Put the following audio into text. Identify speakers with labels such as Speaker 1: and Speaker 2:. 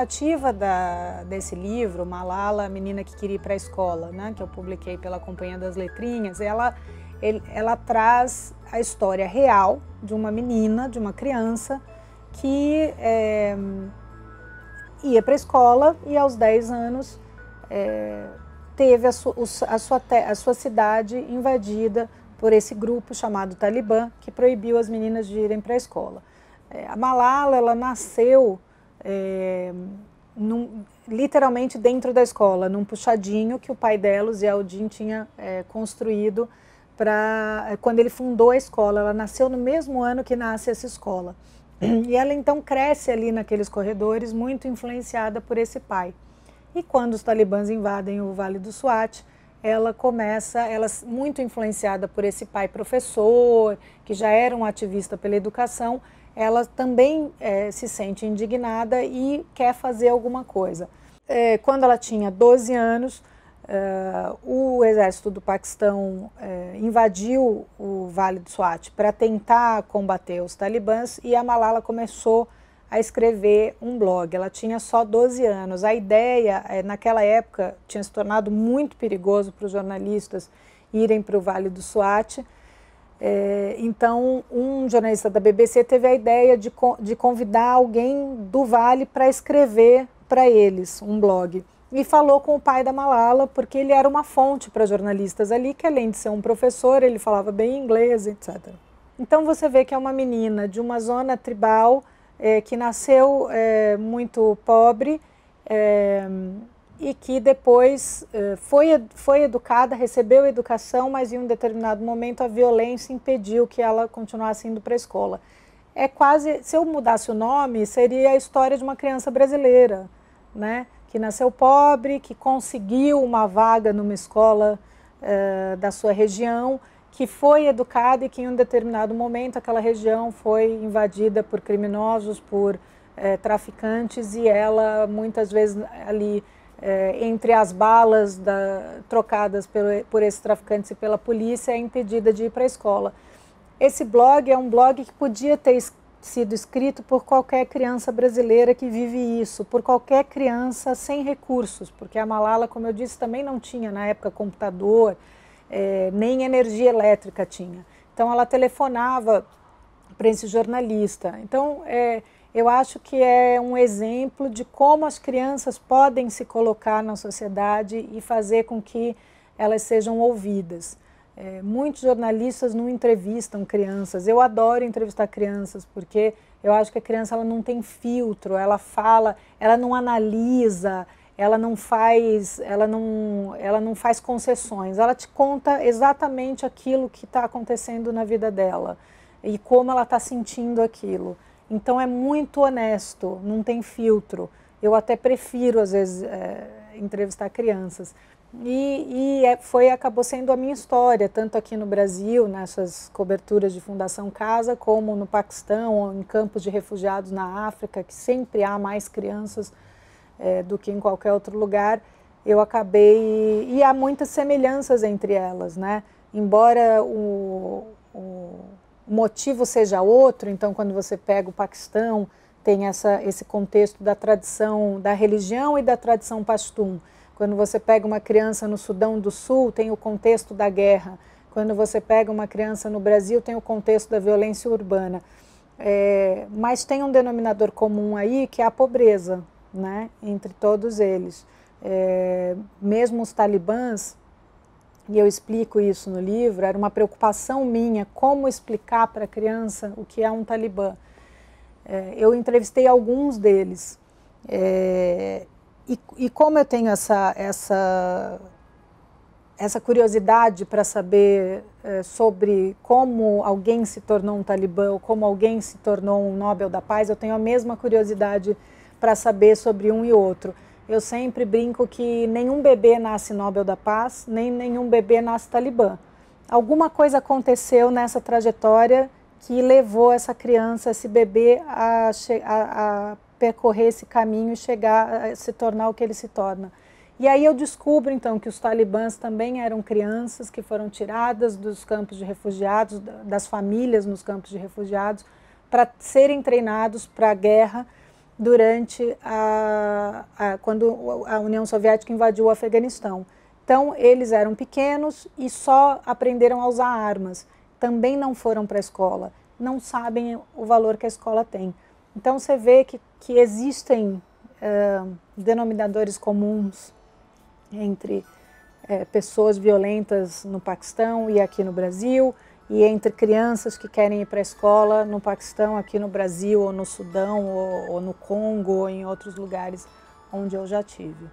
Speaker 1: narrativa desse livro, Malala, a menina que queria ir para a escola, né, que eu publiquei pela Companhia das Letrinhas, ela traz a história real de uma menina, de uma criança que ia para a escola e aos 10 anos teve a sua cidade invadida por esse grupo chamado Talibã, que proibiu as meninas de irem para a escola. A Malala, ela nasceu literalmente dentro da escola, num puxadinho que o pai dela, o Ziauddin, tinha construído quando ele fundou a escola. Ela nasceu no mesmo ano que nasce essa escola. E ela então cresce ali naqueles corredores, muito influenciada por esse pai. E quando os talibãs invadem o Vale do Swat, ela muito influenciada por esse pai professor, que já era um ativista pela educação, ela também se sente indignada e quer fazer alguma coisa. Quando ela tinha 12 anos, o exército do Paquistão invadiu o Vale do Swat para tentar combater os talibãs e a Malala começou a escrever um blog. Ela tinha só 12 anos. A ideia, naquela época, tinha se tornado muito perigoso para os jornalistas irem para o Vale do Swat. Então, um jornalista da BBC teve a ideia de convidar alguém do Vale para escrever para eles um blog. E falou com o pai da Malala, porque ele era uma fonte para jornalistas ali, que além de ser um professor, ele falava bem inglês, etc. Então você vê que é uma menina de uma zona tribal, que nasceu muito pobre e que depois foi educada, recebeu educação, mas em um determinado momento a violência impediu que ela continuasse indo para a escola. É quase, se eu mudasse o nome, seria a história de uma criança brasileira, né? Que nasceu pobre, que conseguiu uma vaga numa escola da sua região, que foi educada e que em um determinado momento aquela região foi invadida por criminosos, por traficantes, e ela muitas vezes ali entre as balas trocadas por esses traficantes e pela polícia é impedida de ir para a escola. Esse blog é um blog que podia ter sido escrito por qualquer criança brasileira que vive isso, por qualquer criança sem recursos, porque a Malala, como eu disse, também não tinha na época computador, nem energia elétrica tinha. Então ela telefonava para esse jornalista. Então eu acho que é um exemplo de como as crianças podem se colocar na sociedade e fazer com que elas sejam ouvidas. Muitos jornalistas não entrevistam crianças. Eu adoro entrevistar crianças, porque eu acho que a criança ela não tem filtro, ela fala, ela não analisa, ela não faz concessões, ela te conta exatamente aquilo que está acontecendo na vida dela e como ela está sentindo aquilo. Então é muito honesto, não tem filtro. Eu até prefiro, às vezes, entrevistar crianças. Acabou sendo a minha história, tanto aqui no Brasil, nessas coberturas de Fundação Casa, como no Paquistão, ou em campos de refugiados na África, que sempre há mais crianças do que em qualquer outro lugar. Eu acabei... E há muitas semelhanças entre elas, né? Embora o motivo seja outro, então quando você pega o Paquistão, tem esse contexto da tradição, da religião e da tradição pashtun. Quando você pega uma criança no Sudão do Sul, tem o contexto da guerra. Quando você pega uma criança no Brasil, tem o contexto da violência urbana. Mas tem um denominador comum aí, que é a pobreza, né, entre todos eles. Mesmo os talibãs, e eu explico isso no livro, era uma preocupação minha como explicar para a criança o que é um talibã. Eu entrevistei alguns deles. E como eu tenho essa curiosidade para saber sobre como alguém se tornou um talibã ou como alguém se tornou um Nobel da Paz, eu tenho a mesma curiosidade para saber sobre um e outro. Eu sempre brinco que nenhum bebê nasce Nobel da Paz, nem nenhum bebê nasce talibã. Alguma coisa aconteceu nessa trajetória que levou essa criança, esse bebê, a percorrer esse caminho e chegar a se tornar o que ele se torna. E aí eu descubro, então, que os talibãs também eram crianças que foram tiradas dos campos de refugiados, das famílias nos campos de refugiados, para serem treinados para a guerra. durante quando a União Soviética invadiu o Afeganistão. Então, eles eram pequenos e só aprenderam a usar armas. Também não foram para a escola, não sabem o valor que a escola tem. Então, você vê que existem denominadores comuns entre pessoas violentas no Paquistão e aqui no Brasil, e entre crianças que querem ir para a escola no Paquistão, aqui no Brasil, ou no Sudão, ou no Congo, ou em outros lugares onde eu já tive.